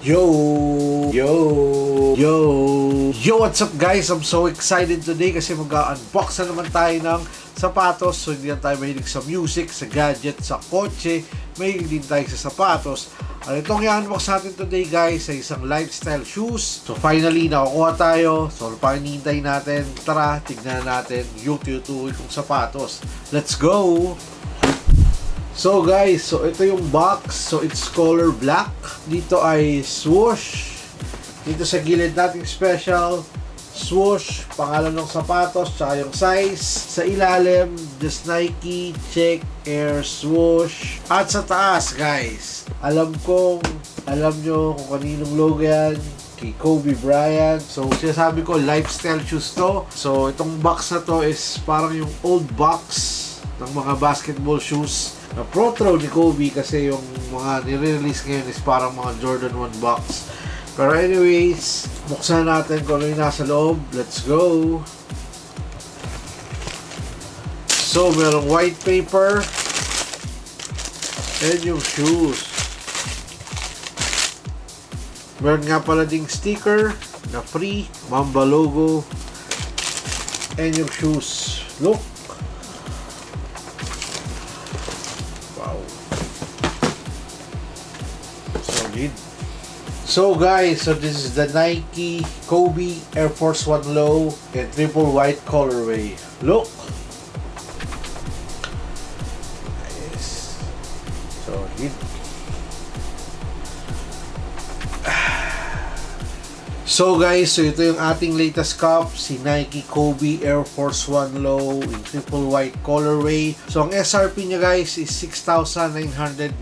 Yo! Yo! Yo! Yo! What's up guys? I'm so excited today kasi mag-unbox na naman tayo ng sapatos. So hindi lang tayo mahilig sa music, sa gadget, sa kotse. Mahilig din tayo sa sapatos. At itong i-unbox natin today guys ay isang lifestyle shoes. So finally nakakuha tayo. So ano pa hinihintay natin? Tara, tignan natin yung tutuloy kong sapatos. Let's go! So guys, so ito yung box. So it's color black. Dito ay swoosh. Dito sa gilid nating special swoosh, pangalan ng sapatos, tsaka yung size. Sa ilalim, just Nike Check Air swoosh. At sa taas guys, alam nyo kung kaninong logo yan, kay Kobe Bryant. So sinasabi ko lifestyle shoes to. So itong box na to is parang yung old box ng mga basketball shoes na Pro-Tro ni Kobe, kasi yung mga nire-release ngayon is parang mga Jordan 1 box. Pero anyways, buksan natin kung ano yung nasa loob. Let's go! So, merong white paper and yung shoes. Meron nga pala ding sticker na free, Mamba logo, and yung shoes. Look! So guys, so this is the Nike Kobe Air Force 1 Low in triple white colorway. Look! Nice. So, so guys, so ito yung ating latest cup, si Nike Kobe Air Force 1 Low in triple white colorway. So ang SRP niya guys is 6,995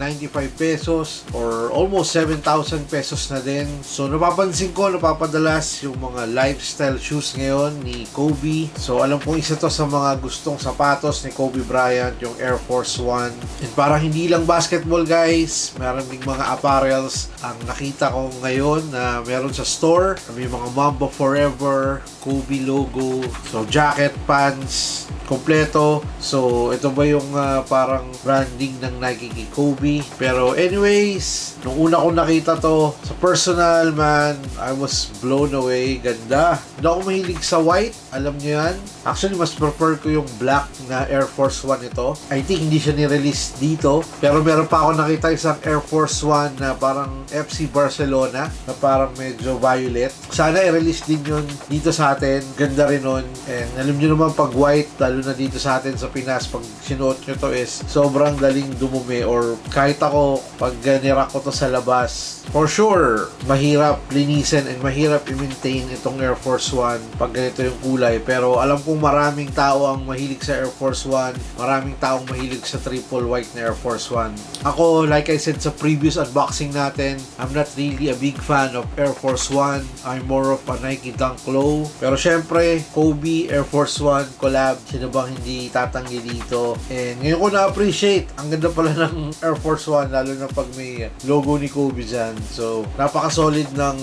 pesos or almost 7,000 pesos na din. So napapansin ko, napapadalas yung mga lifestyle shoes ngayon ni Kobe. So alam kong isa to sa mga gustong sapatos ni Kobe Bryant, yung Air Force 1. And parang hindi lang basketball guys, meron ding mga apparels ang nakita ko ngayon na meron sa store. May mga Mamba Forever, Kobe logo, so jacket, pants, kompleto. So ito ba yung parang branding ng Nike kay Kobe? Pero anyways, nung una ko nakita to sa personal, man, I was blown away. Ganda. Hindi ako mahilig sa white, alam nyo yan. Actually, mas prefer ko yung black na Air Force 1 ito. I think hindi siya ni-release dito, pero meron pa ako nakita isang Air Force 1 na parang FC Barcelona na parang medyo violet. Sana i-release din yun dito sa atin. Ganda rin nun. And alam nyo naman pag white, lalo na dito sa atin sa Pinas, pag sinuot nyo to is sobrang daling dumumi, or kahit ako pag nira ko to sa labas, for sure mahirap linisin and mahirap i-maintain itong Air Force 1 pag ganito yung kulay. Pero alam kong maraming tao ang mahilig sa Air Force 1, maraming taong mahilig sa triple white na Air Force 1. Ako, like I said sa previous unboxing natin, I'm not really a big fan of Air Force 1. I'm more of a Nike Dunk Low. Pero syempre, Kobe Air Force 1 collab, sino bang hindi tatanggi dito? And ngayon ko na-appreciate, ang ganda pala ng Air Force 1, lalo na pag may logo ni Kobe dyan. So, napaka-solid ng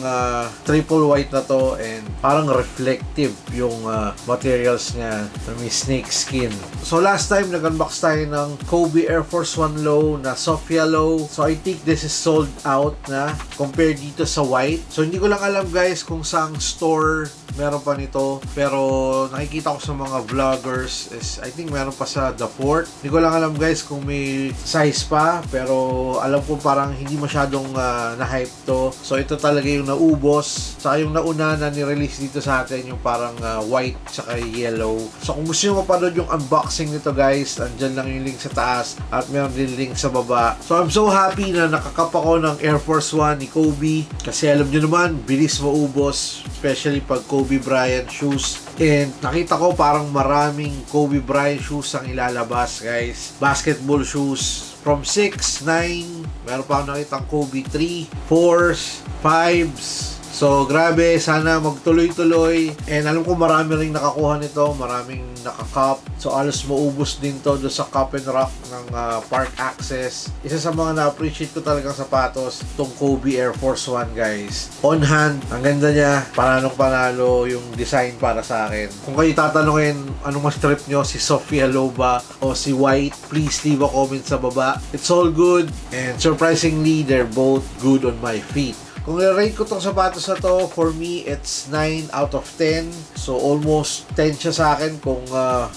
triple white na to, and parang reflective yung materials niya na may snake skin. So, last time nag-unbox tayo ng Kobe Air Force 1 Low na Sophia Low. So, I think this is sold out na compared dito sa white. So, hindi ko lang alam guys kung saang store meron pa nito, pero nakikita ko sa mga vloggers is I think meron pa sa The Fort. Hindi ko lang alam guys kung may size pa, pero alam ko parang hindi masyadong na-hype to. So ito talaga yung naubos. Saka yung nauna na ni-release dito sa atin, yung parang white saka yellow. So kung gusto nyo mapanood yung unboxing nito guys, andyan lang yung link sa taas at meron din link sa baba. So I'm so happy na nakakap ako ng Air Force 1 ni Kobe, kasi alam nyo naman, bilis maubos, especially pag Kobe Bryant shoes. And nakita ko parang maraming Kobe Bryant shoes ang ilalabas guys. Basketball shoes from 6, 9, meron pa ako nakitang Kobe 3, 4s, 5s. So, grabe. Sana magtuloy-tuloy. And alam ko marami rin nakakuha nito. Maraming nakakap. So, alos maubos din to doon sa cup and rock ng Park Access. Isa sa mga na-appreciate ko talagang sapatos, itong Kobe Air Force 1, guys. On hand. Ang ganda niya. Panalong panalo yung design para sa akin. Kung kayo tatanungin, anong mas trip nyo? Si Sophia Loba o si White? Please leave a comment sa baba. It's all good. And surprisingly, they're both good on my feet. Kung i-rate ko tong sapatos na to, for me, it's 9 out of 10. So, almost 10 siya sa akin kung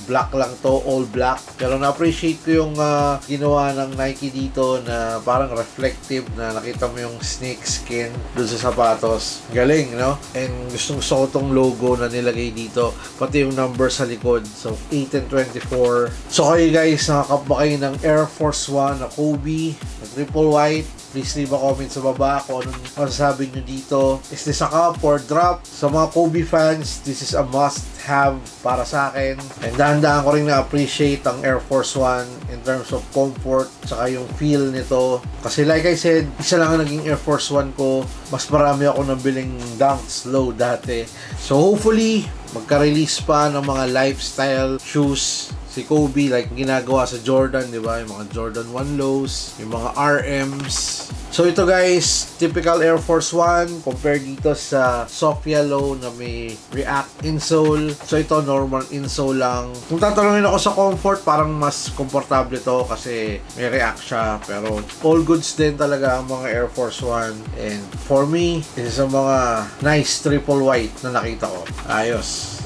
black lang to, all black. Pero na-appreciate ko yung ginawa ng Nike dito na parang reflective na nakita mo yung snake skin dun sa sapatos. Galing, no? And gusto ko tong logo na nilagay dito. Pati yung number sa likod. So, 8 and 24. So, kayo guys, nakakap ba kayo ng Air Force 1 na Kobe, na triple white? Please leave a comment sa baba kung anong masasabi nyo dito. Is this a cup or drop? Sa mga Kobe fans, this is a must-have para sa akin. And dahan-dahan ko rin na-appreciate ang Air Force 1 in terms of comfort, saka yung feel nito. Kasi like I said, isa lang ang naging Air Force 1 ko. Mas marami ako nabiling Dunks Low dati. So hopefully, magka-release pa ng mga lifestyle shoes si Kobe, like ginagawa sa Jordan, di ba? Yung mga Jordan 1 lows, yung mga RMs. So ito guys, typical Air Force 1 compared dito sa Sophia Low na may React insole. So ito normal insole lang. Kung tatanungin ako sa comfort, parang mas komportable to kasi may React siya. Pero all goods din talaga ang mga Air Force 1. And for me, this is a mga nice triple white na nakita ko. Ayos.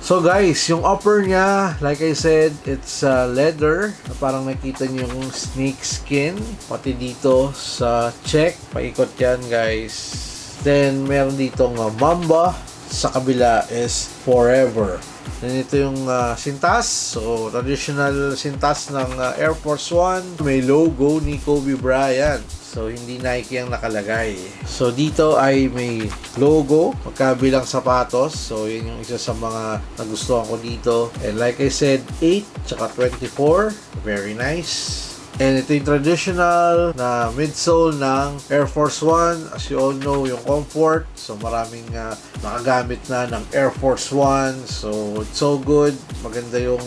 So guys, yung upper niya, like I said, it's leather. Parang nakita niyo yung snake skin. Pati dito sa check. Paikot yan guys. Then, meron dito ng Mamba. Sa kabila is Forever. Then ito yung sintas. So, traditional sintas ng Air Force 1. May logo ni Kobe Bryant. So, hindi Nike ang nakalagay. So, dito ay may logo, magkabilang sapatos. So, yun yung isa sa mga nagustuhan ko dito. And like I said, 8 tsaka 24. Very nice. And ito yung traditional na midsole ng Air Force 1. As you all know, yung comfort. So, maraming nakagamit na ng Air Force 1. So, it's so good. Maganda yung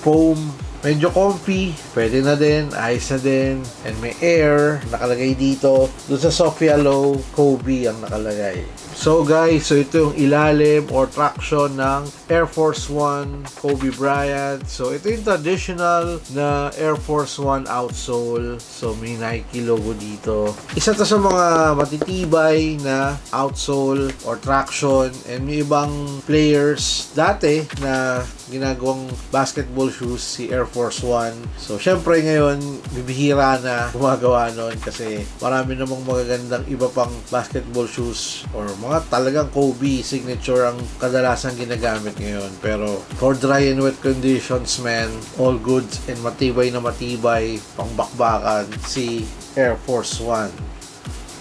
foam. Medyo comfy, pwede na din, ayos na din, and may air nakalagay dito. Doon sa Sophia Low, Kobe ang nakalagay. So guys, so ito yung ilalim or traction ng Air Force 1 Kobe Bryant. So ito yung traditional na Air Force 1 outsole. So may Nike logo dito. Isa to sa mga matitibay na outsole or traction, and may ibang players dati na ginagawang basketball shoes si Air Force 1. So syempre ngayon bibihira na gumagawa nun kasi marami namang magagandang iba pang basketball shoes or mga talagang Kobe signature ang kadalasan ginagamit ngayon. Pero for dry and wet conditions, man, all goods and matibay na matibay, pangbakbakan si Air Force 1.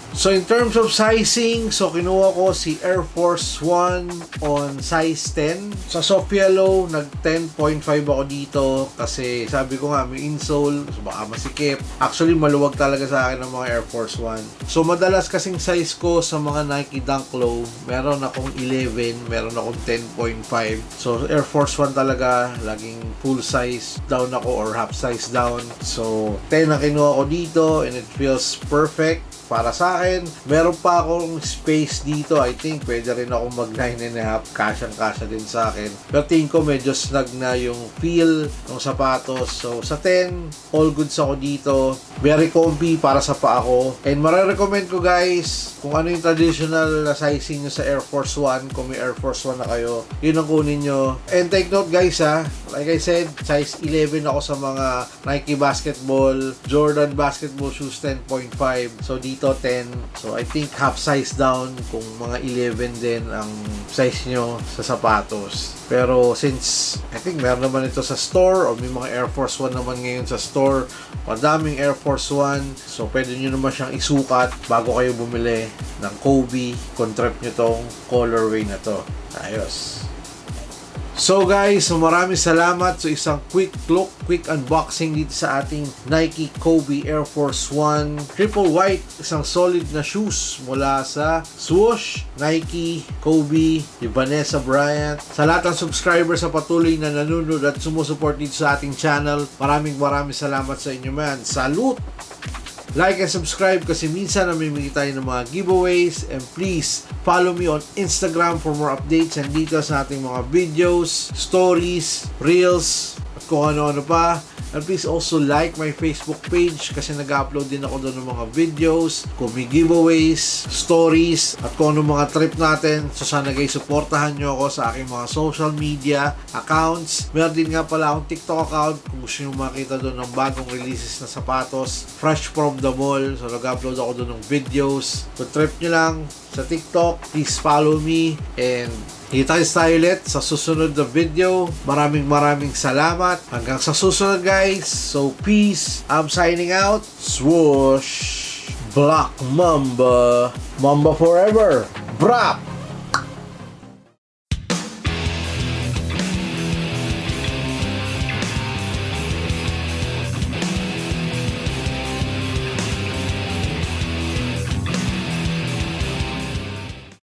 So in terms of sizing, so kinuha ko si Air Force 1 on size 10. Sa Sophia Low, nag 10.5 ako dito kasi sabi ko nga may insole, so baka masikip. Actually, maluwag talaga sa akin ng mga Air Force 1. So madalas kasing size ko sa mga Nike Dunk Low, meron akong 11, meron akong 10.5. So Air Force 1 talaga, laging full size down ako or half size down. So 10 na kinuha ko dito and it feels perfect para sa akin. Meron pa akong space dito. I think pwede rin ako mag 9.5. Kasyang-kasya din sa akin. Pero tingin ko medyo snug na yung feel ng sapatos. So sa 10, all goods ako dito. Very comfy para sa paa ko. And marirecommend ko guys, kung ano yung traditional na sizing nyo sa Air Force 1, kung may Air Force 1 na kayo, yun ang kunin nyo. And take note guys ha, like I said, size 11 ako sa mga Nike basketball, Jordan basketball shoes 10.5. So dito 10. So I think half size down kung mga 11 din ang size nyo sa sapatos. Pero since I think meron naman ito sa store o may mga Air Force 1 naman ngayon sa store, madaming Air Force 1, so pwede nyo naman siyang isukat bago kayo bumili ng Kobe kung trip nyo tong colorway na to. Ayos. So guys, so maraming salamat sa isang quick look, quick unboxing dito sa ating Nike Kobe Air Force 1 Triple White. Isang solid na shoes mula sa Swoosh, Nike, Kobe, ni Vanessa Bryant. Sa lahat ng subscribers sa patuloy na nanonood at sumusuport dito sa ating channel, maraming salamat sa inyo man. Salute! Like and subscribe kasi minsan namimigay tayo ng mga giveaways, and please follow me on Instagram for more updates and details sa ating mga videos, stories, reels, at kung ano-ano pa. And please also like my Facebook page kasi nag-upload din ako doon ng mga videos, kung may giveaways, stories, at kung ano mga trip natin. So sana guys, supportahan nyo ako sa aking mga social media accounts. Meron din nga pala akong TikTok account kung gusto nyo makita doon ng bagong releases na sapatos, fresh from the mall. So nag-upload ako doon ng videos. Kung trip nyo lang sa TikTok, please follow me, and kita-kits tayo ulit sa susunod na video. Maraming salamat. Hanggang sa susunod guys. So peace. I'm signing out. Swoosh. Black Mamba. Mamba forever. Brap!